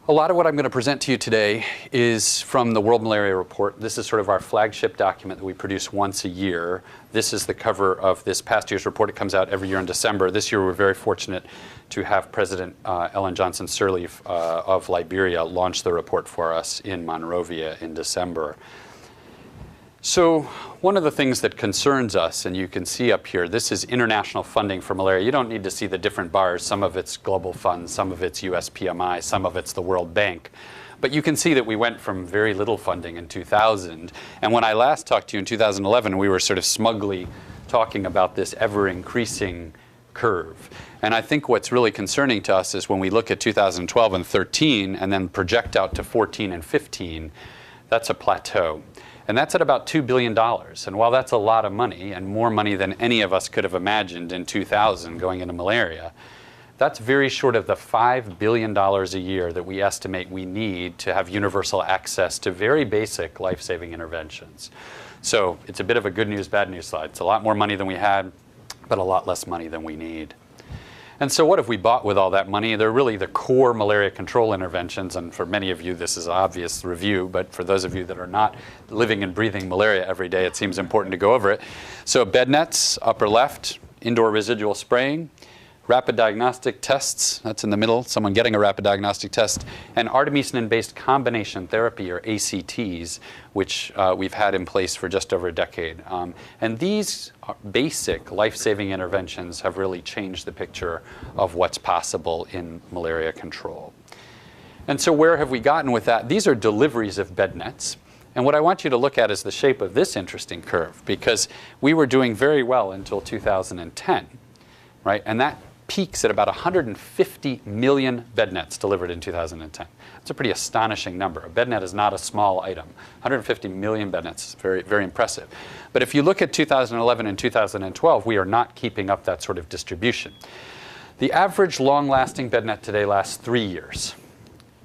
A lot of what I'm going to present to you today is from the World Malaria Report. This is sort of our flagship document that we produce once a year. This is the cover of this past year's report. It comes out every year in December. This year we're very fortunate to have President Ellen Johnson Sirleaf of Liberia launch the report for us in Monrovia in December. So one of the things that concerns us, and you can see up here, this is international funding for malaria. You don't need to see the different bars. Some of it's global funds, some of it's USPMI, some of it's the World Bank. But you can see that we went from very little funding in 2000. And when I last talked to you in 2011, we were sort of smugly talking about this ever-increasing curve. And I think what's really concerning to us is when we look at 2012 and 13 and then project out to 14 and 15, that's a plateau. And that's at about $2 billion. And while that's a lot of money, and more money than any of us could have imagined in 2000 going into malaria, that's very short of the $5 billion a year that we estimate we need to have universal access to very basic life-saving interventions. So it's a bit of a good news, bad news slide. It's a lot more money than we had, but a lot less money than we need. And so what have we bought with all that money? They're really the core malaria control interventions, and for many of you this is an obvious review, but for those of you that are not living and breathing malaria every day, it seems important to go over it. So bed nets, upper left, indoor residual spraying, rapid diagnostic tests, that's in the middle, someone getting a rapid diagnostic test, and artemisinin-based combination therapy, or ACTs, which we've had in place for just over a decade. And these basic life-saving interventions have really changed the picture of what's possible in malaria control. And so where have we gotten with that? These are deliveries of bed nets. And what I want you to look at is the shape of this interesting curve, because we were doing very well until 2010, right? And that peaks at about 150 million bed nets delivered in 2010. That's a pretty astonishing number. A bed net is not a small item. 150 million bed nets is very, very impressive. But if you look at 2011 and 2012, we are not keeping up that sort of distribution. The average long-lasting bed net today lasts 3 years.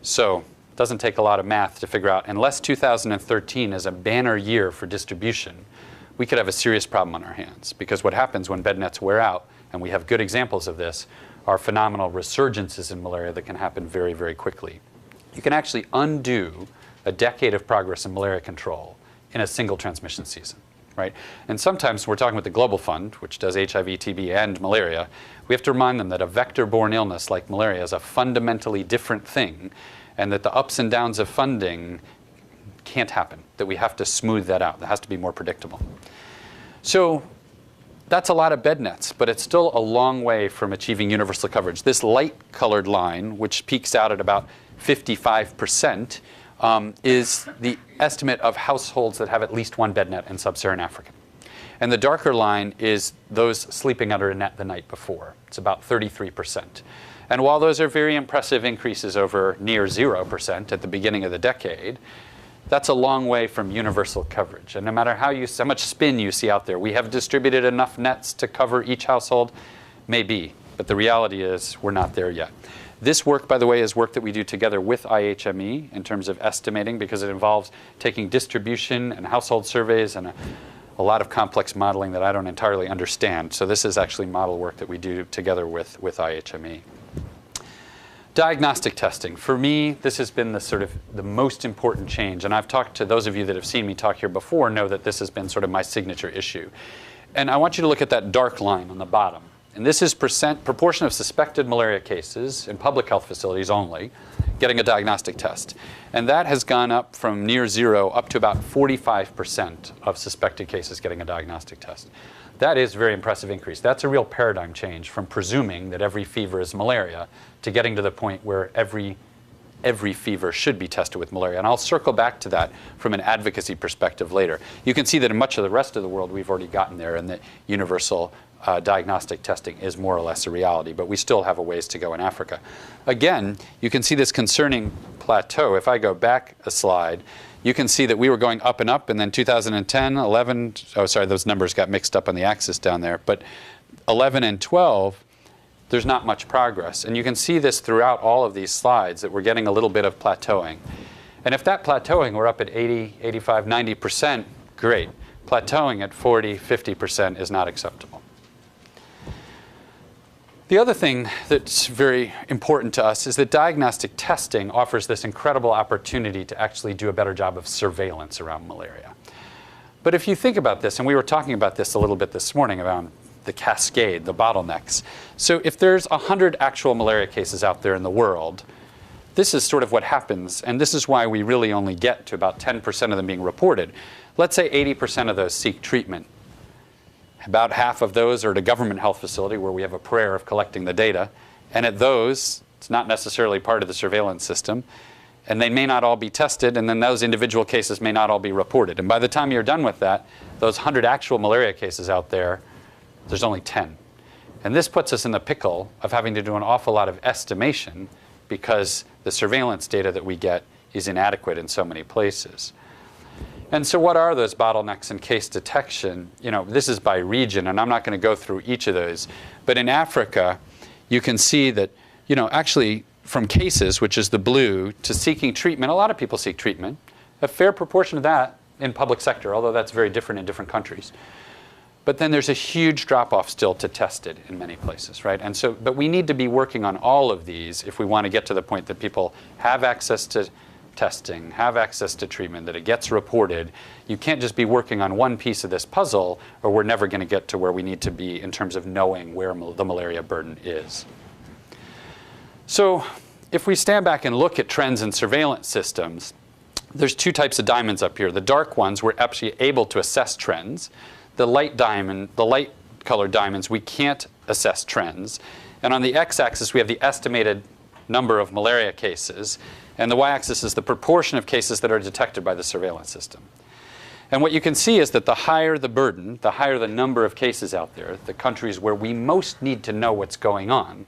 So it doesn't take a lot of math to figure out, unless 2013 is a banner year for distribution, we could have a serious problem on our hands. Because what happens when bed nets wear out, and we have good examples of this, are phenomenal resurgences in malaria that can happen very, very quickly. You can actually undo a decade of progress in malaria control in a single transmission season, right? And sometimes we're talking with the Global Fund, which does HIV, TB, and malaria. We have to remind them that a vector-borne illness like malaria is a fundamentally different thing, and that the ups and downs of funding can't happen, that we have to smooth that out. That has to be more predictable. So that's a lot of bed nets, but it's still a long way from achieving universal coverage. This light-colored line, which peaks out at about 55%, is the estimate of households that have at least one bed net in sub-Saharan Africa. And the darker line is those sleeping under a net the night before. It's about 33%. And while those are very impressive increases over near 0% at the beginning of the decade, that's a long way from universal coverage. And no matter how much spin you see out there, we have distributed enough nets to cover each household, maybe. But the reality is we're not there yet. This work, by the way, is work that we do together with IHME in terms of estimating, because it involves taking distribution and household surveys and a lot of complex modeling that I don't entirely understand. So this is actually model work that we do together with IHME. Diagnostic testing. For me, this has been the most important change. And I've talked to those of you that have seen me talk here before know that this has been sort of my signature issue. And I want you to look at that dark line on the bottom. And this is proportion of suspected malaria cases in public health facilities only getting a diagnostic test. And that has gone up from near 0 up to about 45% of suspected cases getting a diagnostic test. That is a very impressive increase. That's a real paradigm change from presuming that every fever is malaria to getting to the point where every fever should be tested with malaria. And I'll circle back to that from an advocacy perspective later. You can see that in much of the rest of the world we've already gotten there, and that universal diagnostic testing is more or less a reality, but we still have a ways to go in Africa. Again, you can see this concerning plateau. If I go back a slide, you can see that we were going up and up, and then 2010, 11, oh sorry, those numbers got mixed up on the axis down there, but 11 and 12, there's not much progress. And you can see this throughout all of these slides, that we're getting a little bit of plateauing. And if that plateauing were up at 80, 85, 90%, great. Plateauing at 40, 50% is not acceptable. The other thing that's very important to us is that diagnostic testing offers this incredible opportunity to actually do a better job of surveillance around malaria. But if you think about this, and we were talking about this a little bit this morning around the cascade, the bottlenecks. So if there's 100 actual malaria cases out there in the world, this is sort of what happens, and this is why we really only get to about 10% of them being reported. Let's say 80% of those seek treatment. About half of those are at a government health facility where we have a prayer of collecting the data. And at those, it's not necessarily part of the surveillance system. And they may not all be tested, and then those individual cases may not all be reported. And by the time you're done with that, those 100 actual malaria cases out there, there's only 10. And this puts us in the pickle of having to do an awful lot of estimation because the surveillance data that we get is inadequate in so many places. And so what are those bottlenecks in case detection? You know, this is by region, and I'm not going to go through each of those. But in Africa, you can see that, you know, actually from cases, which is the blue, to seeking treatment, a lot of people seek treatment. A fair proportion of that in public sector, although that's very different in different countries. But then there's a huge drop-off still to tested in many places, right? And so, but we need to be working on all of these if we want to get to the point that people have access to testing, have access to treatment, that it gets reported. You can't just be working on one piece of this puzzle, or we're never going to get to where we need to be in terms of knowing where the malaria burden is. So if we stand back and look at trends in surveillance systems, there's two types of diamonds up here. The dark ones, we're actually able to assess trends. The light colored diamonds, we can't assess trends. And on the x-axis, we have the estimated number of malaria cases. And the y-axis is the proportion of cases that are detected by the surveillance system. And what you can see is that the higher the burden, the higher the number of cases out there, the countries where we most need to know what's going on,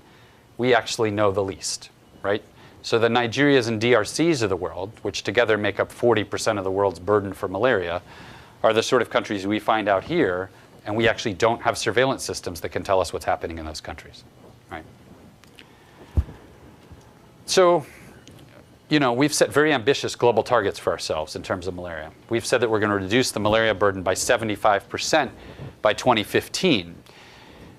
we actually know the least, right? So the Nigerias and DRCs of the world, which together make up 40% of the world's burden for malaria, are the sort of countries we find out here, and we actually don't have surveillance systems that can tell us what's happening in those countries, right? So, you know, we've set very ambitious global targets for ourselves in terms of malaria. We've said that we're going to reduce the malaria burden by 75% by 2015.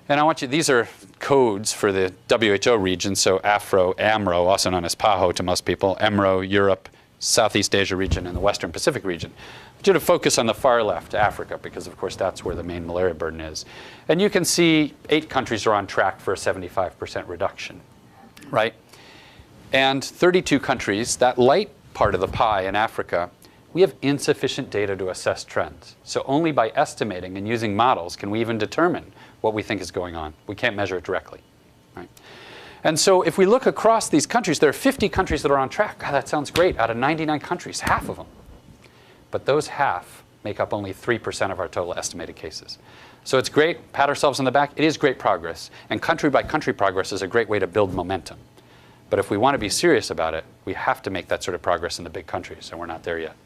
And I want you, these are codes for the WHO region, so AMRO, also known as PAHO to most people, EMRO, Europe, Southeast Asia region, and the Western Pacific region. I want you to focus on the far left, Africa, because of course that's where the main malaria burden is. And you can see 8 countries are on track for a 75% reduction, right? And 32 countries, that light part of the pie in Africa, we have insufficient data to assess trends. So only by estimating and using models can we even determine what we think is going on. We can't measure it directly, right? And so if we look across these countries, there are 50 countries that are on track. God, that sounds great. Out of 99 countries, half of them. But those half make up only 3% of our total estimated cases. So it's great, pat ourselves on the back. It is great progress. And country by country progress is a great way to build momentum. But if we want to be serious about it, we have to make that sort of progress in the big countries, and we're not there yet.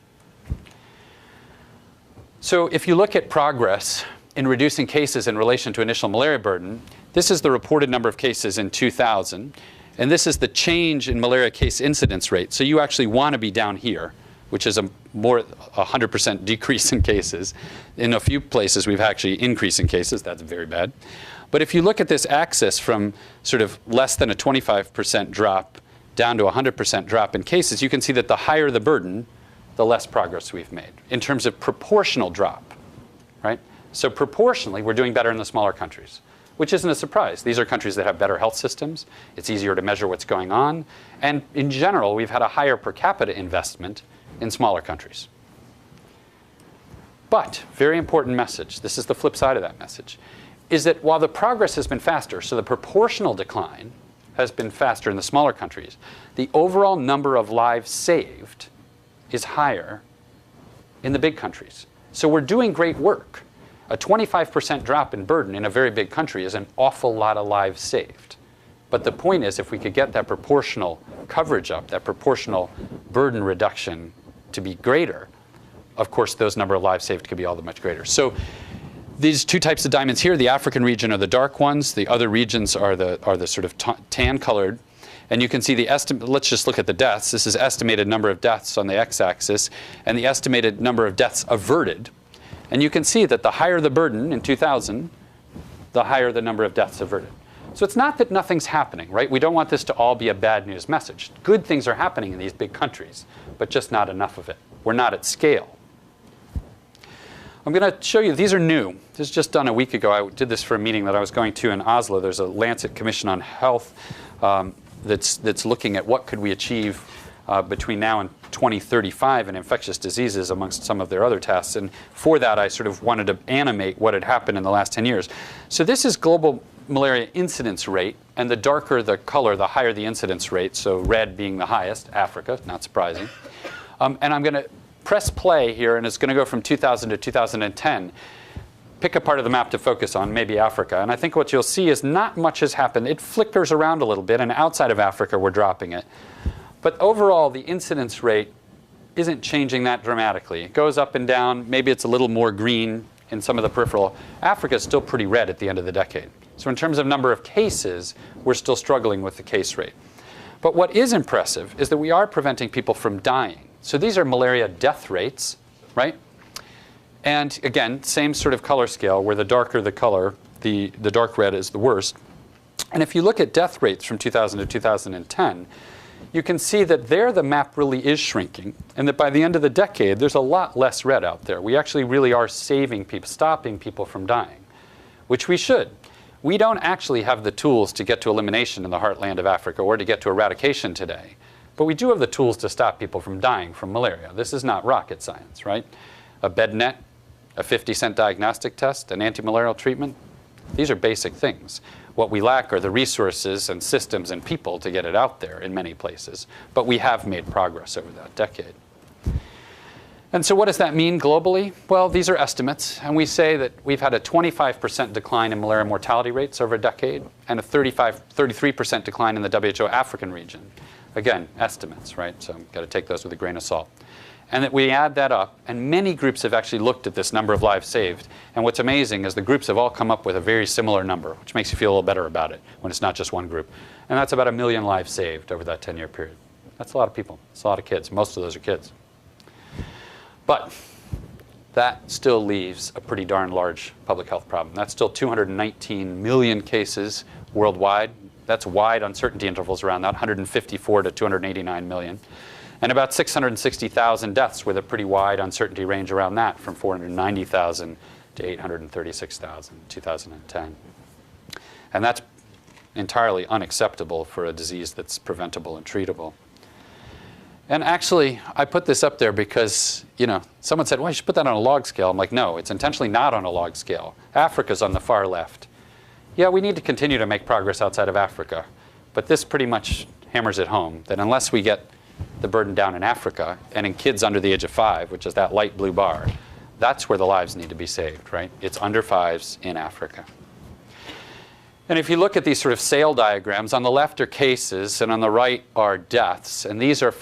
So if you look at progress in reducing cases in relation to initial malaria burden, this is the reported number of cases in 2000, and this is the change in malaria case incidence rate. So you actually want to be down here, which is a 100% decrease in cases. In a few places, we've actually increased in cases. That's very bad. But if you look at this axis from sort of less than a 25% drop down to a 100% drop in cases, you can see that the higher the burden, the less progress we've made in terms of proportional drop, right? So proportionally, we're doing better in the smaller countries, which isn't a surprise. These are countries that have better health systems. It's easier to measure what's going on. And in general, we've had a higher per capita investment in smaller countries. But, very important message, this is the flip side of that message, is that while the progress has been faster, so the proportional decline has been faster in the smaller countries, the overall number of lives saved is higher in the big countries. So we're doing great work. A 25% drop in burden in a very big country is an awful lot of lives saved. But the point is, if we could get that proportional coverage up, that proportional burden reduction to be greater, of course, those number of lives saved could be all that much greater. So these two types of diamonds here, the African region are the dark ones. The other regions are the sort of tan-colored. And you can see the estimate. Let's just look at the deaths. This is estimated number of deaths on the x-axis, and the estimated number of deaths averted. And you can see that the higher the burden in 2000, the higher the number of deaths averted. So it's not that nothing's happening, right? We don't want this to all be a bad news message. Good things are happening in these big countries, but just not enough of it. We're not at scale. I'm going to show you, these are new. This was just done a week ago. I did this for a meeting that I was going to in Oslo. There's a Lancet Commission on Health that's looking at what could we achieve between now and 2035 in infectious diseases amongst some of their other tasks. And for that, I sort of wanted to animate what had happened in the last 10 years. So this is global malaria incidence rate. And the darker the color, the higher the incidence rate. So red being the highest, Africa, not surprising. And I'm going to press play here, and it's going to go from 2000 to 2010. Pick a part of the map to focus on, maybe Africa. And I think what you'll see is not much has happened. It flickers around a little bit, and outside of Africa, we're dropping it. But overall, the incidence rate isn't changing that dramatically. It goes up and down. Maybe it's a little more green in some of the peripheral. Africa is still pretty red at the end of the decade. So in terms of number of cases, we're still struggling with the case rate. But what is impressive is that we are preventing people from dying. So these are malaria death rates, right? And again, same sort of color scale, where the darker the color, the dark red is the worst. And if you look at death rates from 2000 to 2010, you can see that there the map really is shrinking, and that by the end of the decade, there's a lot less red out there. We actually really are saving people, stopping people from dying, which we should. We don't actually have the tools to get to elimination in the heartland of Africa or to get to eradication today. But we do have the tools to stop people from dying from malaria. This is not rocket science, right? A bed net, a 50-cent diagnostic test, an anti-malarial treatment. These are basic things. What we lack are the resources and systems and people to get it out there in many places. But we have made progress over that decade. And so what does that mean globally? Well, these are estimates. And we say that we've had a 25% decline in malaria mortality rates over a decade and a 33% decline in the WHO African region. Again, estimates, right? So you've got to take those with a grain of salt. And that we add that up, and many groups have actually looked at this number of lives saved. And what's amazing is the groups have all come up with a very similar number, which makes you feel a little better about it when it's not just one group. And that's about 1 million lives saved over that 10-year period. That's a lot of people. It's a lot of kids. Most of those are kids. But that still leaves a pretty darn large public health problem. That's still 219 million cases worldwide. That's wide uncertainty intervals around that, 154 to 289 million. And about 660,000 deaths with a pretty wide uncertainty range around that, from 490,000 to 836,000 in 2010. And that's entirely unacceptable for a disease that's preventable and treatable. And actually, I put this up there because, someone said, well, you should put that on a log scale. I'm like, no, it's intentionally not on a log scale. Africa's on the far left. Yeah, we need to continue to make progress outside of Africa. But this pretty much hammers it home, that unless we get the burden down in Africa and in kids under the age of 5, which is that light blue bar, that's where the lives need to be saved, right? It's under 5s in Africa. And if you look at these sort of sail diagrams, on the left are cases and on the right are deaths. And these are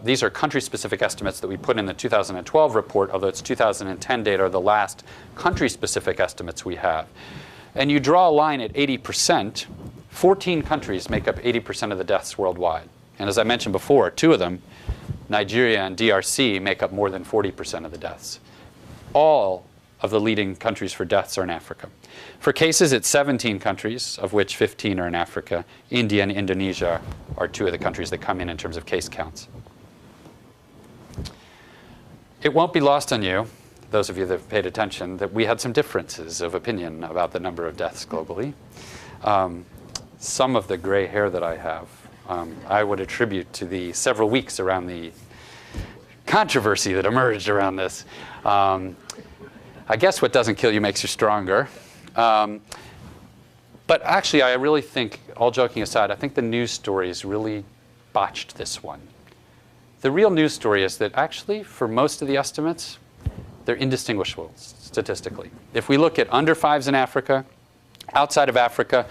these are country-specific estimates that we put in the 2012 report, although it's 2010 data are the last country-specific estimates we have. And you draw a line at 80%. 14 countries make up 80% of the deaths worldwide. And as I mentioned before, 2 of them, Nigeria and DRC, make up more than 40% of the deaths. All of the leading countries for deaths are in Africa. For cases, it's 17 countries, of which 15 are in Africa. India and Indonesia are 2 of the countries that come in terms of case counts. It won't be lost on you, those of you that have paid attention, that we had some differences of opinion about the number of deaths globally. Some of the gray hair that I have, I would attribute to the several weeks around the controversy that emerged around this. I guess what doesn't kill you makes you stronger. But actually, I really think, all joking aside, I think the news stories really botched this one. The real news story is that actually, for most of the estimates, they're indistinguishable statistically. If we look at under 5s in Africa, outside of Africa,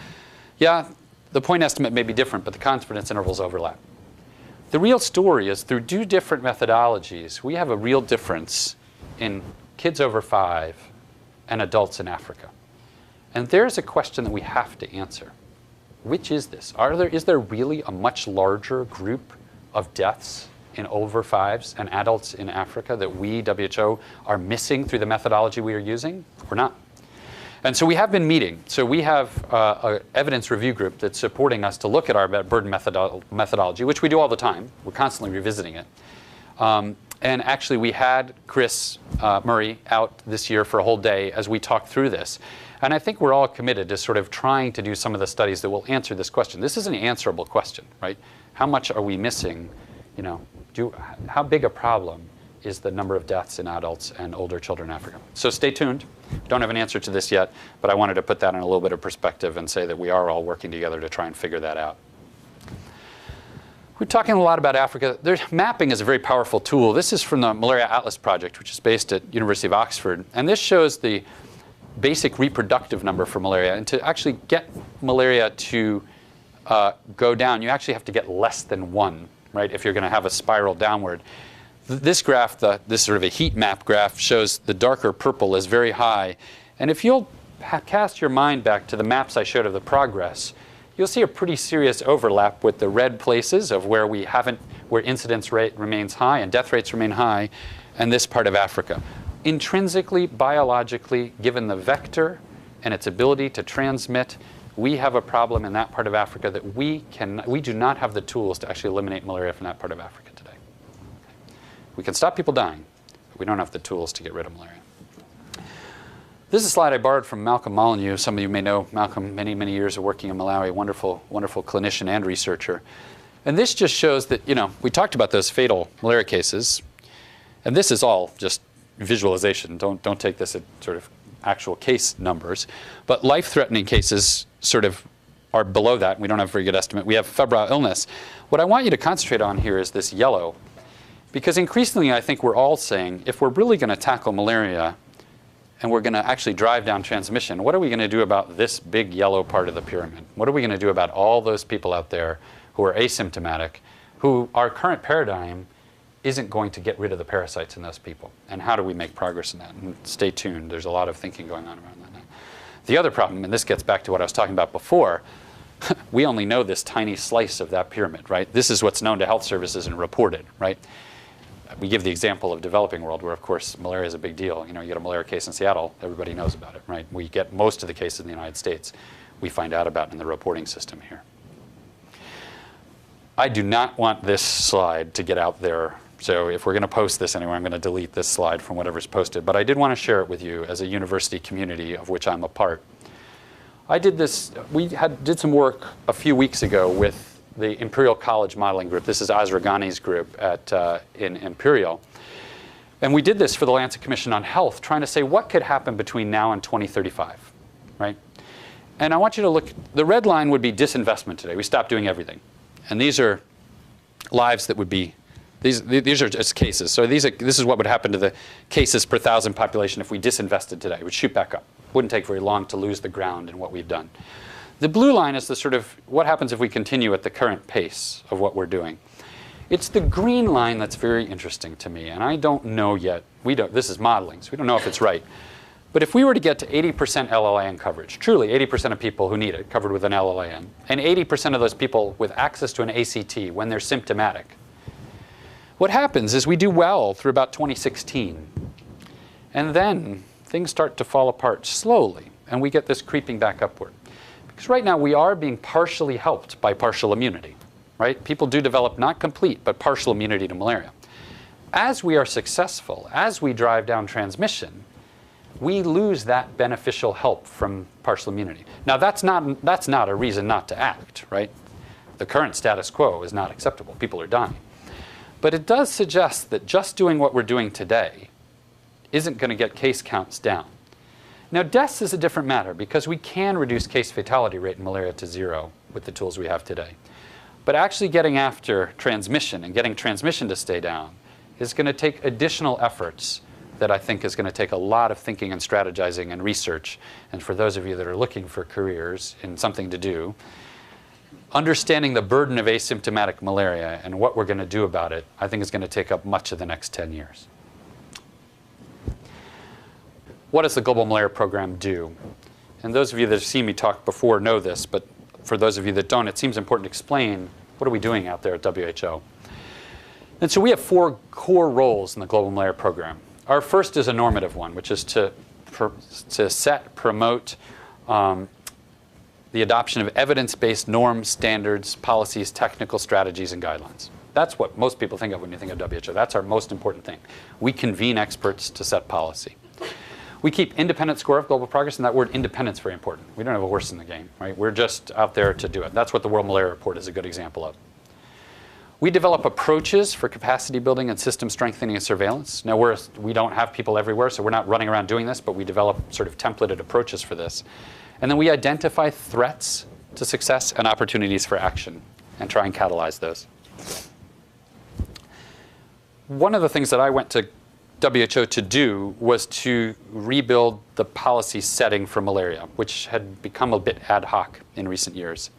yeah, the point estimate may be different, but the confidence intervals overlap. The real story is through 2 different methodologies, we have a real difference in kids over 5 and adults in Africa. And there's a question that we have to answer. Which is this? Is there really a much larger group of deaths in over 5s and adults in Africa that we, WHO, are missing through the methodology we are using, or not? And so we have been meeting. So we have an evidence review group that's supporting us to look at our burden methodology, which we do all the time. We're constantly revisiting it. And actually, we had Chris Murray out this year for a whole day as we talked through this. And I think we're all committed to sort of trying to do some of the studies that will answer this question. This is an answerable question, right? How much are we missing? You know, how big a problem is the number of deaths in adults and older children in Africa? So stay tuned. Don't have an answer to this yet, but I wanted to put that in a little bit of perspective and say that we are all working together to try and figure that out. We're talking a lot about Africa. Mapping is a very powerful tool. This is from the Malaria Atlas Project, which is based at University of Oxford. And this shows the basic reproductive number for malaria. And to actually get malaria to go down, you actually have to get less than 1, right, if you're going to have a spiral downward. This graph, this sort of a heat map graph, shows the darker purple is very high. And if you'll cast your mind back to the maps I showed of the progress, you'll see a pretty serious overlap with the red places of where where incidence rate remains high and death rates remain high, and this part of Africa. Intrinsically, biologically, given the vector and its ability to transmit, we have a problem in that part of Africa that we do not have the tools to actually eliminate malaria from that part of Africa today. We can stop people dying, but we don't have the tools to get rid of malaria. This is a slide I borrowed from Malcolm Molyneux. Some of you may know Malcolm, many, many years of working in Malawi, wonderful, wonderful clinician and researcher. And this just shows that, you know, we talked about those fatal malaria cases, and this is all just visualization. Don't take this at sort of actual case numbers. But life-threatening cases sort of are below that. We don't have a very good estimate. We have febrile illness. What I want you to concentrate on here is this yellow, because increasingly I think we're all saying, if we're really going to tackle malaria, and we're going to actually drive down transmission, what are we going to do about this big yellow part of the pyramid? What are we going to do about all those people out there who are asymptomatic, who our current paradigm isn't going to get rid of the parasites in those people? And how do we make progress in that? And stay tuned. There's a lot of thinking going on around that now. The other problem, and this gets back to what I was talking about before, we only know this tiny slice of that pyramid, right? This is what's known to health services and reported, right? We give the example of developing world where, of course, malaria is a big deal. You know, you get a malaria case in Seattle, everybody knows about it, right? We get most of the cases in the United States we find out about in the reporting system here. I do not want this slide to get out there. So if we're going to post this anywhere, I'm going to delete this slide from whatever's posted. But I did want to share it with you as a university community of which I'm a part. I did this, did some work a few weeks ago with the Imperial College Modeling Group. This is Azra Ghani's group in Imperial. And we did this for the Lancet Commission on Health, trying to say what could happen between now and 2035, right? And I want you to look, the red line would be disinvestment today. We stopped doing everything. And these are lives that would be, these are just cases. So this is what would happen to the cases per 1,000 population if we disinvested today. It would shoot back up. Wouldn't take very long to lose the ground in what we've done. The blue line is the sort of what happens if we continue at the current pace of what we're doing. It's the green line that's very interesting to me, and I don't know yet. This is modeling, so we don't know if it's right. But if we were to get to 80% LLAN coverage, truly 80% of people who need it covered with an LLAN, and 80% of those people with access to an ACT when they're symptomatic, what happens is we do well through about 2016. And then things start to fall apart slowly, and we get this creeping back upward. Because right now we are being partially helped by partial immunity, right? People do develop not complete, but partial immunity to malaria. As we are successful, as we drive down transmission, we lose that beneficial help from partial immunity. Now that's not a reason not to act, right? The current status quo is not acceptable. People are dying. But it does suggest that just doing what we're doing today isn't going to get case counts down. Now, deaths is a different matter because we can reduce case fatality rate in malaria to 0 with the tools we have today. But actually getting after transmission and getting transmission to stay down is going to take additional efforts that I think is going to take a lot of thinking and strategizing and research. And for those of you that are looking for careers in something to do, understanding the burden of asymptomatic malaria and what we're going to do about it, I think is going to take up much of the next 10 years. What does the Global Malaria Program do? And those of you that have seen me talk before know this, but for those of you that don't, it seems important to explain what are we doing out there at WHO. And so we have 4 core roles in the Global Malaria Program. Our first is a normative one, which is to promote the adoption of evidence-based norms, standards, policies, technical strategies, and guidelines. That's what most people think of when you think of WHO. That's our most important thing. We convene experts to set policy. We keep independent score of global progress, and that word independence is very important. We don't have a horse in the game, right? We're just out there to do it. That's what the World Malaria Report is a good example of. We develop approaches for capacity building and system strengthening and surveillance. Now, we don't have people everywhere, so we're not running around doing this, but we develop sort of templated approaches for this. And then we identify threats to success and opportunities for action and try and catalyze those. One of the things that I went to WHO to do was to rebuild the policy setting for malaria, which had become a bit ad hoc in recent years.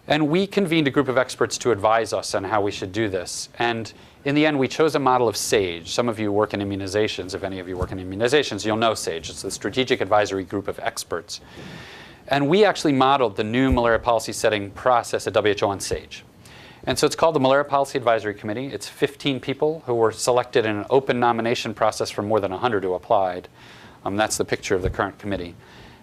And we convened a group of experts to advise us on how we should do this. And in the end, we chose a model of SAGE. Some of you work in immunizations. If any of you work in immunizations, you'll know SAGE. It's the Strategic Advisory Group of Experts. And we actually modeled the new malaria policy setting process at WHO on SAGE. And so it's called the Malaria Policy Advisory Committee. It's 15 people who were selected in an open nomination process from more than 100 who applied. That's the picture of the current committee.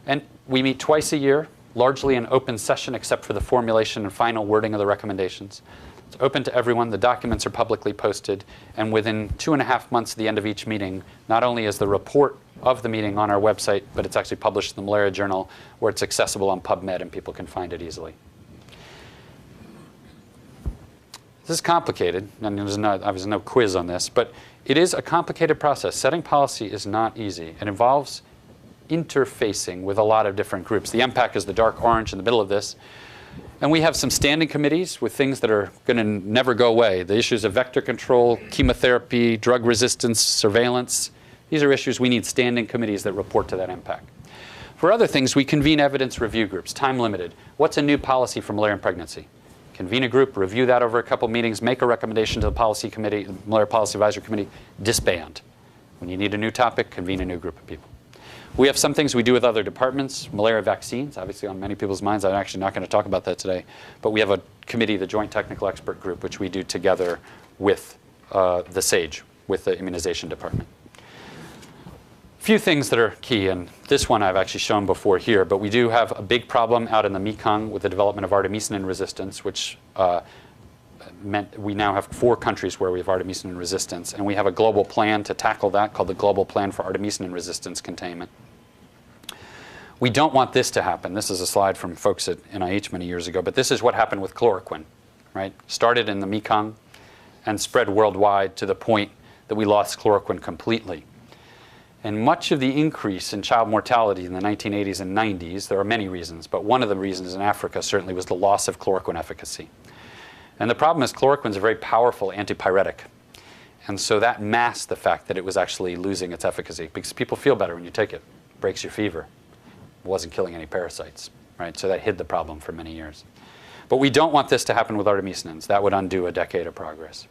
And we meet twice a year, largely an open session except for the formulation and final wording of the recommendations. It's open to everyone. The documents are publicly posted. And within 2.5 months at the end of each meeting, not only is the report of the meeting on our website, but it's actually published in the Malaria Journal where it's accessible on PubMed and people can find it easily. This is complicated, and there's obviously no quiz on this, but it is a complicated process. Setting policy is not easy. It involves interfacing with a lot of different groups. The MPAC is the dark orange in the middle of this. And we have some standing committees with things that are going to never go away. The issues of vector control, chemotherapy, drug resistance, surveillance. These are issues we need standing committees that report to that MPAC. For other things, we convene evidence review groups, time limited. What's a new policy for malaria and pregnancy? Convene a group, review that over a couple meetings, make a recommendation to the policy committee, the Malaria Policy Advisory Committee, disband. When you need a new topic, convene a new group of people. We have some things we do with other departments. Malaria vaccines, obviously on many people's minds. I'm actually not going to talk about that today. But we have a committee, the Joint Technical Expert Group, which we do together with the SAGE, with the immunization department. Few things that are key, and this one I've actually shown before here, but we do have a big problem out in the Mekong with the development of artemisinin resistance, which meant we now have 4 countries where we have artemisinin resistance, and we have a global plan to tackle that called the Global Plan for Artemisinin Resistance Containment. We don't want this to happen. This is a slide from folks at NIH many years ago, but this is what happened with chloroquine, right? Started in the Mekong and spread worldwide to the point that we lost chloroquine completely. And much of the increase in child mortality in the 1980s and 90s, there are many reasons, but one of the reasons in Africa certainly was the loss of chloroquine efficacy. And the problem is chloroquine is a very powerful antipyretic. And so that masked the fact that it was actually losing its efficacy because people feel better when you take it. It breaks your fever. It wasn't killing any parasites, right? So that hid the problem for many years. But we don't want this to happen with artemisinins. That would undo a decade of progress.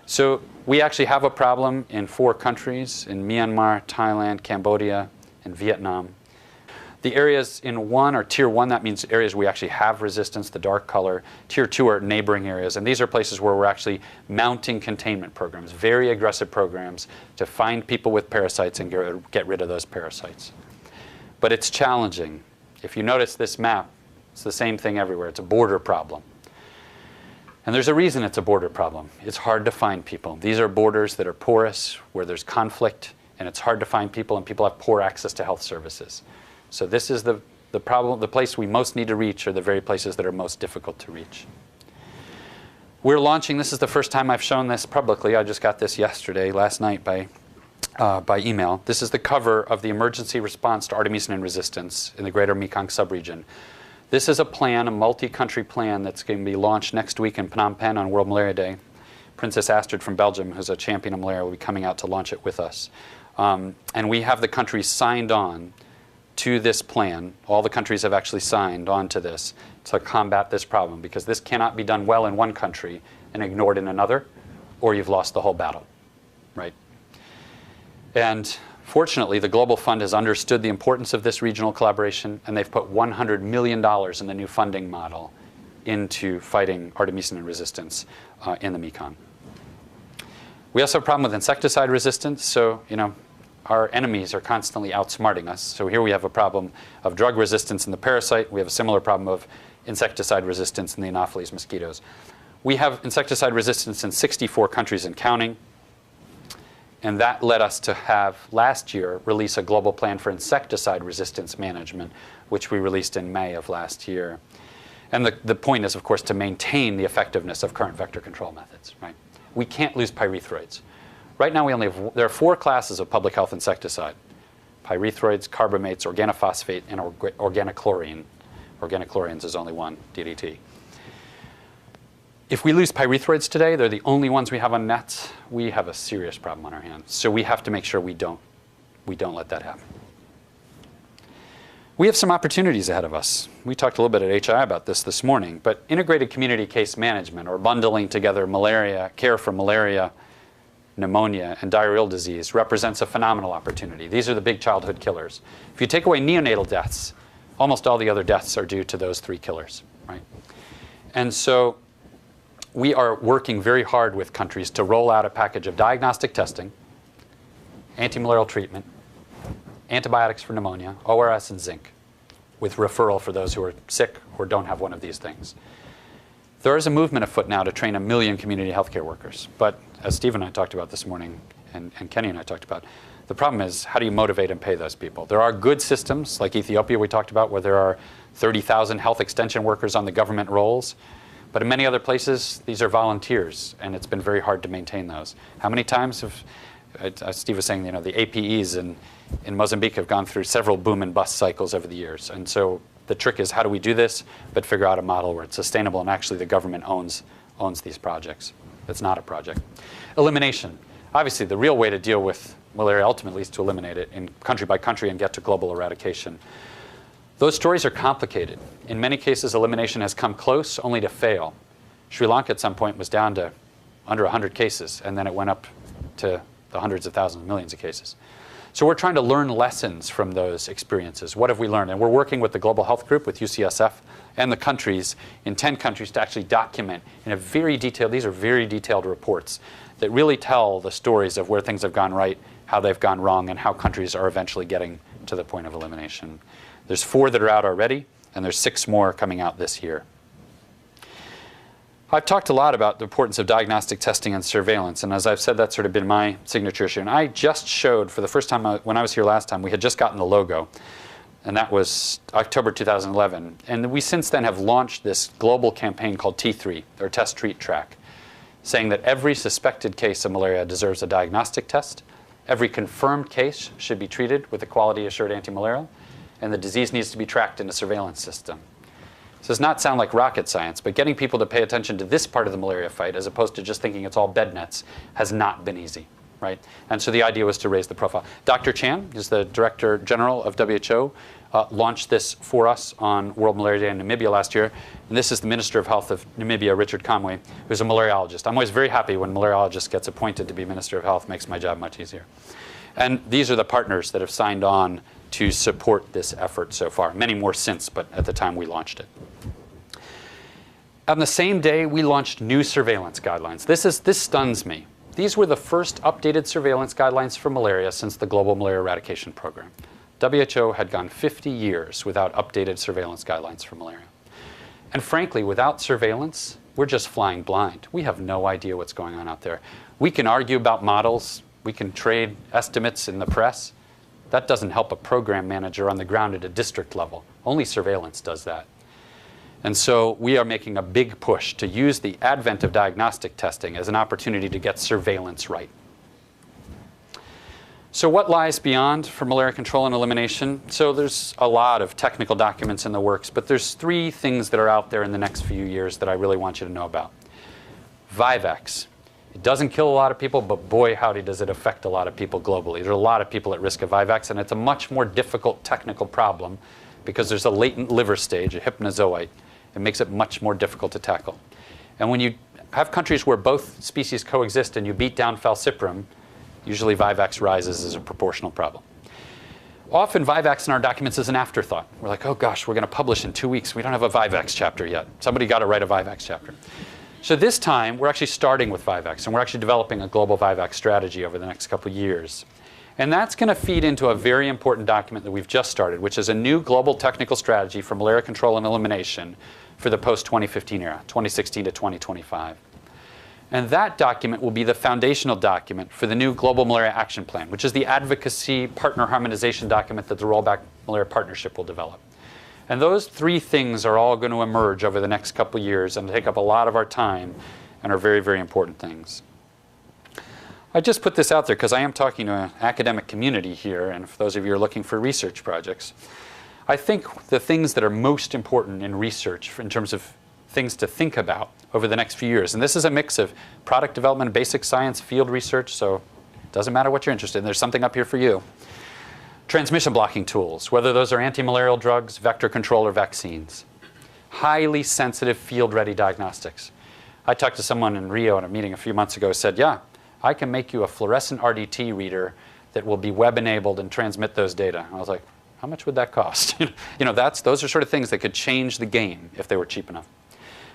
So we actually have a problem in 4 countries, in Myanmar, Thailand, Cambodia, and Vietnam. The areas in 1 are Tier 1. That means areas we actually have resistance, the dark color. Tier 2 are neighboring areas. And these are places where we're actually mounting containment programs, very aggressive programs to find people with parasites and get rid of those parasites. But it's challenging. If you notice this map, it's the same thing everywhere. It's a border problem. And there's a reason it's a border problem. It's hard to find people. These are borders that are porous, where there's conflict, and it's hard to find people, and people have poor access to health services. So this is the problem. The place we most need to reach are the very places that are most difficult to reach. We're launching, this is the first time I've shown this publicly. I just got this last night by email. This is the cover of the Emergency Response to Artemisinin Resistance in the Greater Mekong Subregion. This is a plan, a multi-country plan that's going to be launched next week in Phnom Penh on World Malaria Day. Princess Astrid from Belgium, who's a champion of malaria, will be coming out to launch it with us. And we have the countries signed on to this plan. All the countries have actually signed on to this to combat this problem, because this cannot be done well in one country and ignored in another, or you've lost the whole battle, right? And fortunately, the Global Fund has understood the importance of this regional collaboration, and they've put $100 million in the new funding model into fighting artemisinin resistance in the Mekong. We also have a problem with insecticide resistance. So, our enemies are constantly outsmarting us. So here we have a problem of drug resistance in the parasite. We have a similar problem of insecticide resistance in the Anopheles mosquitoes. We have insecticide resistance in 64 countries and counting. And that led us to have, last year, release a global plan for insecticide resistance management, which we released in May of last year. And the point is, of course, to maintain the effectiveness of current vector control methods, right? We can't lose pyrethroids. Right now, there are 4 classes of public health insecticide: pyrethroids, carbamates, organophosphate, and organochlorine. Organochlorines is only one, DDT. If we lose pyrethroids today, they're the only ones we have on nets, we have a serious problem on our hands. So we have to make sure we don't let that happen. We have some opportunities ahead of us. We talked a little bit at HI about this morning, but integrated community case management, or bundling together malaria, care for malaria, pneumonia, and diarrheal disease, represents a phenomenal opportunity. These are the big childhood killers. If you take away neonatal deaths, almost all the other deaths are due to those 3 killers, right? And so we are working very hard with countries to roll out a package of diagnostic testing, antimalarial treatment, antibiotics for pneumonia, ORS, and zinc, with referral for those who are sick or don't have one of these things. There is a movement afoot now to train 1 million community healthcare workers. But as Steve and I talked about this morning, and Kenny and I talked about, the problem is, how do you motivate and pay those people? There are good systems, like Ethiopia we talked about, where there are 30,000 health extension workers on the government rolls. But in many other places, these are volunteers, and it's been very hard to maintain those. How many times have, as Steve was saying, the APEs in Mozambique have gone through several boom and bust cycles over the years. And so the trick is, how do we do this, but figure out a model where it's sustainable and actually the government owns these projects. It's not a project. Elimination. Obviously, the real way to deal with malaria ultimately is to eliminate it in country by country and get to global eradication. Those stories are complicated. In many cases, elimination has come close only to fail. Sri Lanka at some point was down to under 100 cases, and then it went up to the hundreds of thousands, millions of cases. So we're trying to learn lessons from those experiences. What have we learned? And we're working with the Global Health Group, with UCSF, and the countries, in 10 countries, to actually document in a very detailed, these are very detailed reports that really tell the stories of where things have gone right, how they've gone wrong, and how countries are eventually getting to the point of elimination. There's 4 that are out already, and there's 6 more coming out this year. I've talked a lot about the importance of diagnostic testing and surveillance, and as I've said, that's sort of been my signature issue. And I just showed, for the first time when I was here last time, we had just gotten the logo, and that was October 2011. And we since then have launched this global campaign called T3, or Test, Treat, Track, saying that every suspected case of malaria deserves a diagnostic test, every confirmed case should be treated with a quality-assured antimalarial, and the disease needs to be tracked in a surveillance system. This does not sound like rocket science, but getting people to pay attention to this part of the malaria fight, as opposed to just thinking it's all bed nets, has not been easy, right? And so the idea was to raise the profile. Dr. Chan is the Director General of WHO, launched this for us on World Malaria Day in Namibia last year. And this is the Minister of Health of Namibia, Richard Conway, who's a malariologist. I'm always very happy when a malariologist gets appointed to be Minister of Health. Makes my job much easier. And these are the partners that have signed on to support this effort so far. Many more since, but at the time we launched it. On the same day, we launched new surveillance guidelines. This stuns me. These were the first updated surveillance guidelines for malaria since the Global Malaria Eradication Program. WHO had gone 50 years without updated surveillance guidelines for malaria. And frankly, without surveillance, we're just flying blind. We have no idea what's going on out there. We can argue about models. We can trade estimates in the press. That doesn't help a program manager on the ground at a district level. Only surveillance does that. And so we are making a big push to use the advent of diagnostic testing as an opportunity to get surveillance right. So what lies beyond for malaria control and elimination? So there's a lot of technical documents in the works, but there's 3 things that are out there in the next few years that I really want you to know about. Vivax. It doesn't kill a lot of people, but boy, howdy, does it affect a lot of people globally. There are a lot of people at risk of Vivax, and it's a much more difficult technical problem because there's a latent liver stage, a hypnozoite. It makes it much more difficult to tackle. And when you have countries where both species coexist and you beat down falciparum, usually Vivax rises as a proportional problem. Often Vivax in our documents is an afterthought. We're like, oh gosh, we're going to publish in 2 weeks. We don't have a Vivax chapter yet. Somebody got to write a Vivax chapter. So this time, we're actually starting with Vivax, and we're actually developing a global Vivax strategy over the next couple of years. And that's going to feed into a very important document that we've just started, which is a new global technical strategy for malaria control and elimination for the post-2015 era, 2016 to 2025. And that document will be the foundational document for the new Global Malaria Action Plan, which is the advocacy partner harmonization document that the Rollback Malaria Partnership will develop. And those three things are all going to emerge over the next couple years and take up a lot of our time and are very, very important things. I just put this out there because I am talking to an academic community here, and for those of you who are looking for research projects, I think the things that are most important in research in terms of things to think about over the next few years, and this is a mix of product development, basic science, field research, so it doesn't matter what you're interested in, there's something up here for you. Transmission blocking tools, whether those are anti-malarial drugs, vector control, or vaccines. Highly sensitive field-ready diagnostics. I talked to someone in Rio at a meeting a few months ago who said, yeah, I can make you a fluorescent RDT reader that will be web-enabled and transmit those data. I was like, how much would that cost? Those are sort of things that could change the game if they were cheap enough.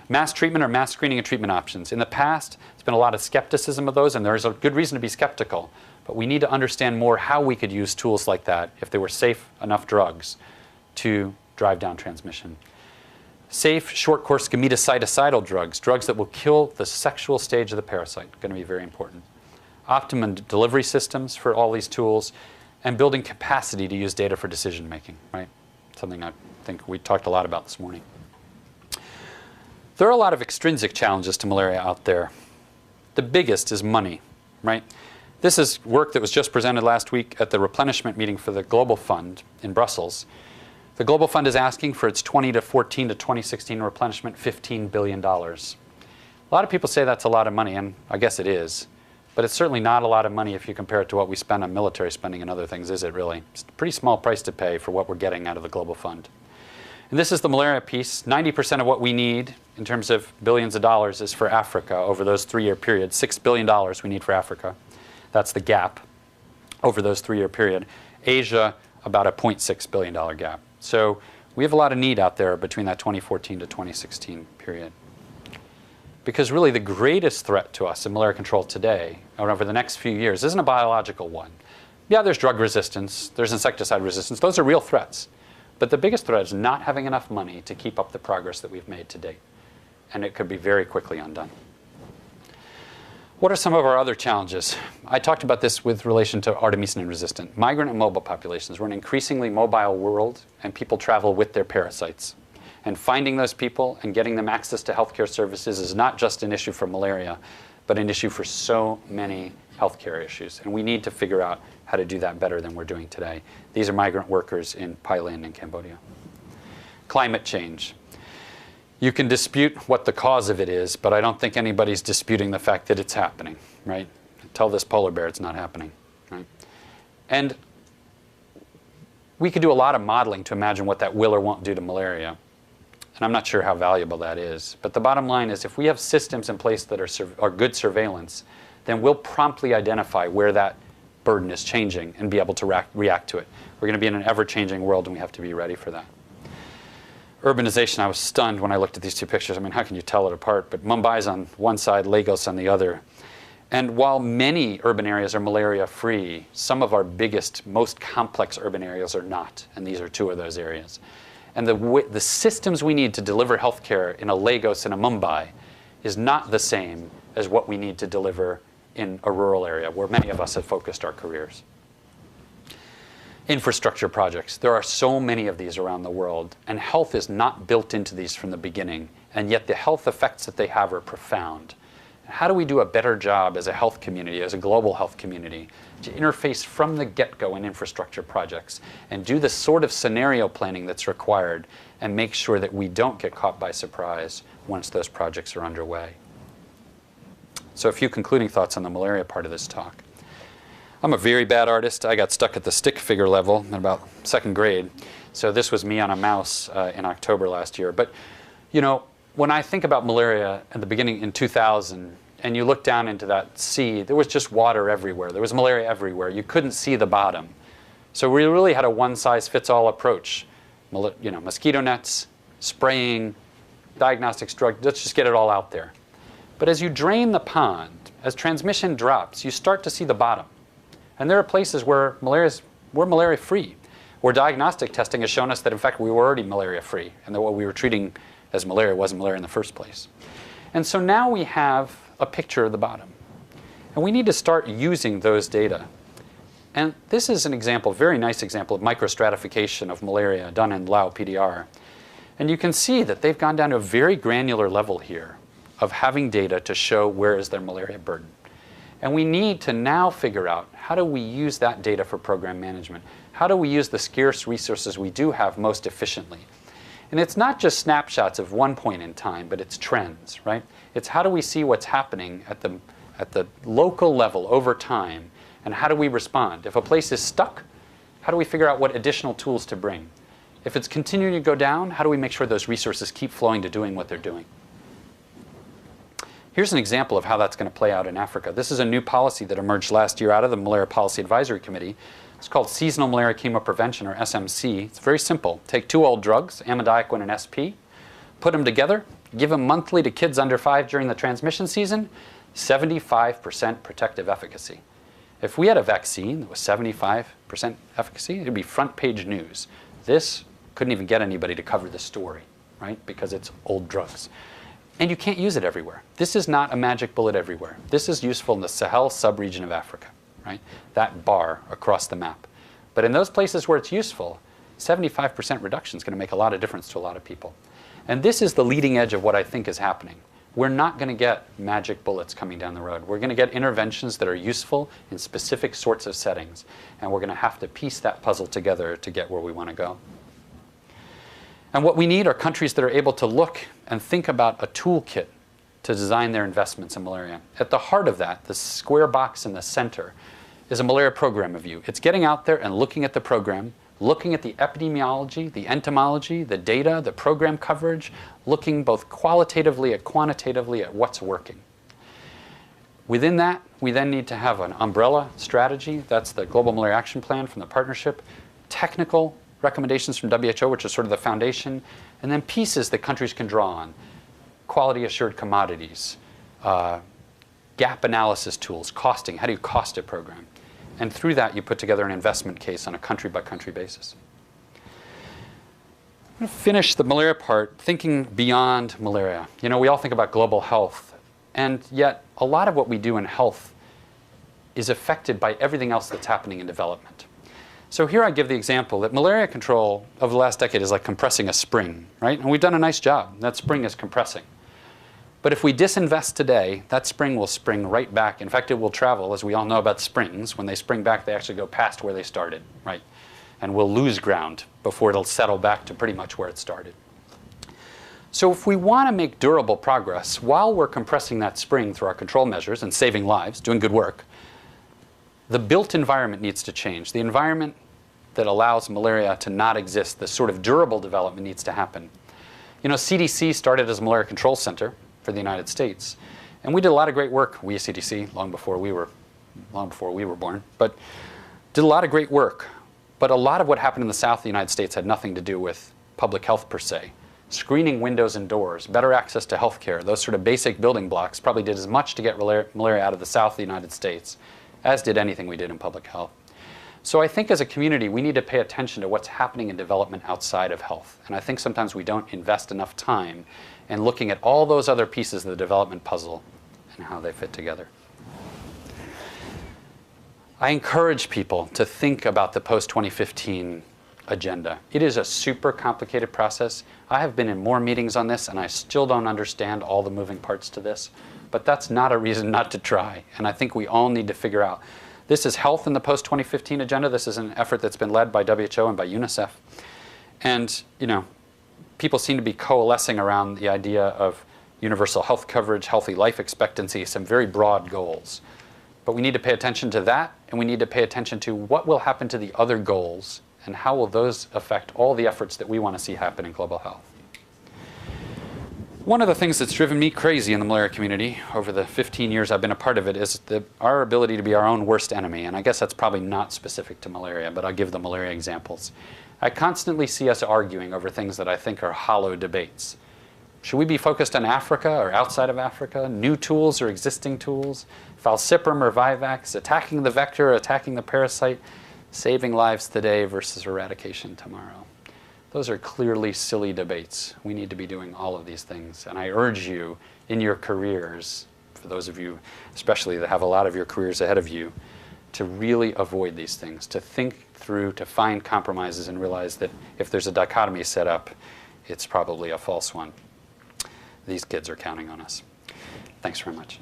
Mass treatment or mass screening and treatment options. In the past, there's been a lot of skepticism of those, and there's a good reason to be skeptical. But we need to understand more how we could use tools like that if they were safe enough drugs to drive down transmission. Safe, short-course gametocytocidal drugs, drugs that will kill the sexual stage of the parasite, going to be very important. Optimum delivery systems for all these tools, and building capacity to use data for decision making, right? Something I think we talked a lot about this morning. There are a lot of extrinsic challenges to malaria out there. The biggest is money, right? This is work that was just presented last week at the replenishment meeting for the Global Fund in Brussels. The Global Fund is asking for its 2014 to 2016 replenishment $15 billion. A lot of people say that's a lot of money, and I guess it is. But it's certainly not a lot of money if you compare it to what we spend on military spending and other things, is it really? It's a pretty small price to pay for what we're getting out of the Global Fund. And this is the malaria piece. 90% of what we need in terms of billions of dollars is for Africa over those 3-year periods. $6 billion we need for Africa. That's the gap over those 3-year period. Asia, about a $0.6 billion gap. So we have a lot of need out there between that 2014 to 2016 period. Because really the greatest threat to us in malaria control today, or over the next few years, isn't a biological one. Yeah, there's drug resistance, there's insecticide resistance, those are real threats. But the biggest threat is not having enough money to keep up the progress that we've made to date. And it could be very quickly undone. What are some of our other challenges? I talked about this with relation to artemisinin-resistant. Migrant and mobile populations. We're an increasingly mobile world, and people travel with their parasites. And finding those people and getting them access to healthcare services is not just an issue for malaria, but an issue for so many healthcare issues. And we need to figure out how to do that better than we're doing today. These are migrant workers in Thailand and Cambodia. Climate change. You can dispute what the cause of it is, but I don't think anybody's disputing the fact that it's happening, right? Tell this polar bear it's not happening, right? And we could do a lot of modeling to imagine what that will or won't do to malaria. And I'm not sure how valuable that is. But the bottom line is if we have systems in place that are good surveillance, then we'll promptly identify where that burden is changing and be able to react to it. We're going to be in an ever-changing world, and we have to be ready for that. Urbanization, I was stunned when I looked at these two pictures. I mean, how can you tell it apart? But Mumbai's on one side, Lagos on the other. And while many urban areas are malaria-free, some of our biggest, most complex urban areas are not. And these are two of those areas. And the systems we need to deliver healthcare in a Lagos and a Mumbai is not the same as what we need to deliver in a rural area where many of us have focused our careers. Infrastructure projects. There are so many of these around the world, and health is not built into these from the beginning, and yet the health effects that they have are profound. How do we do a better job as a health community, as a global health community, to interface from the get-go in infrastructure projects and do the sort of scenario planning that's required and make sure that we don't get caught by surprise once those projects are underway? So a few concluding thoughts on the malaria part of this talk. I'm a very bad artist. I got stuck at the stick figure level in about 2nd grade. So this was me on a mouse in October last year. But, you know, when I think about malaria at the beginning in 2000, and you look down into that sea, there was just water everywhere. There was malaria everywhere. You couldn't see the bottom. So we really had a one-size-fits-all approach. You know, mosquito nets, spraying, diagnostics, drug, let's just get it all out there. But as you drain the pond, as transmission drops, you start to see the bottom. And there are places where we're malaria-free, where diagnostic testing has shown us that, in fact, we were already malaria-free, and that what we were treating as malaria wasn't malaria in the first place. And so now we have a picture of the bottom. And we need to start using those data. And this is an example, very nice example of microstratification of malaria done in Lao PDR. And you can see that they've gone down to a very granular level here of having data to show where is their malaria burden. And we need to now figure out, how do we use that data for program management? How do we use the scarce resources we do have most efficiently? And it's not just snapshots of one point in time, but it's trends, right? It's how do we see what's happening at the local level over time, and how do we respond? If a place is stuck, how do we figure out what additional tools to bring? If it's continuing to go down, how do we make sure those resources keep flowing to doing what they're doing? Here's an example of how that's going to play out in Africa. This is a new policy that emerged last year out of the Malaria Policy Advisory Committee. It's called Seasonal Malaria Chemoprevention, or SMC. It's very simple. Take two old drugs, amidiaquin and SP, put them together, give them monthly to kids under 5 during the transmission season, 75% protective efficacy. If we had a vaccine that was 75% efficacy, it would be front page news. This couldn't even get anybody to cover the story, right? Because it's old drugs. And you can't use it everywhere. This is not a magic bullet everywhere. This is useful in the Sahel sub-region of Africa, right? That bar across the map. But in those places where it's useful, 75% reduction is going to make a lot of difference to a lot of people. And this is the leading edge of what I think is happening. We're not going to get magic bullets coming down the road. We're going to get interventions that are useful in specific sorts of settings. And we're going to have to piece that puzzle together to get where we want to go. And what we need are countries that are able to look and think about a toolkit to design their investments in malaria. At the heart of that, the square box in the center, is a malaria program review. It's getting out there and looking at the program, looking at the epidemiology, the entomology, the data, the program coverage, looking both qualitatively and quantitatively at what's working. Within that, we then need to have an umbrella strategy. That's the Global Malaria Action Plan from the partnership, technical recommendations from WHO, which is sort of the foundation, and then pieces that countries can draw on. Quality assured commodities, gap analysis tools, costing, how do you cost a program? And through that, you put together an investment case on a country-by-country basis. I'm going to finish the malaria part thinking beyond malaria. You know, we all think about global health, and yet a lot of what we do in health is affected by everything else that's happening in development. So here I give the example that malaria control over the last decade is like compressing a spring, right? And we've done a nice job. That spring is compressing. But if we disinvest today, that spring will spring right back. In fact, it will travel, as we all know about springs. When they spring back, they actually go past where they started, right? And we'll lose ground before it'll settle back to pretty much where it started. So if we want to make durable progress, while we're compressing that spring through our control measures and saving lives, doing good work, the built environment needs to change. The environment that allows malaria to not exist, the sort of durable development needs to happen. You know, CDC started as a malaria control center for the United States. And we did a lot of great work, we at CDC, long before we were born, but did a lot of great work. But a lot of what happened in the South of the United States had nothing to do with public health per se. Screening windows and doors, better access to health care, those sort of basic building blocks probably did as much to get malaria out of the South of the United States as did anything we did in public health. So I think as a community, we need to pay attention to what's happening in development outside of health. And I think sometimes we don't invest enough time in looking at all those other pieces of the development puzzle and how they fit together. I encourage people to think about the post-2015 agenda. It is a super complicated process. I have been in more meetings on this, and I still don't understand all the moving parts to this. But that's not a reason not to try. And I think we all need to figure out. This is health in the post-2015 agenda. This is an effort that's been led by WHO and by UNICEF. And, you know, people seem to be coalescing around the idea of universal health coverage, healthy life expectancy, some very broad goals. But we need to pay attention to that, and we need to pay attention to what will happen to the other goals, and how will those affect all the efforts that we want to see happen in global health. One of the things that's driven me crazy in the malaria community over the 15 years I've been a part of it is our ability to be our own worst enemy. And I guess that's probably not specific to malaria, but I'll give the malaria examples. I constantly see us arguing over things that I think are hollow debates. Should we be focused on Africa or outside of Africa? New tools or existing tools? Falciparum or Vivax, attacking the vector, attacking the parasite, saving lives today versus eradication tomorrow. Those are clearly silly debates. We need to be doing all of these things. And I urge you in your careers, for those of you especially that have a lot of your careers ahead of you, to really avoid these things, to think through, to find compromises and realize that if there's a dichotomy set up, it's probably a false one. These kids are counting on us. Thanks very much.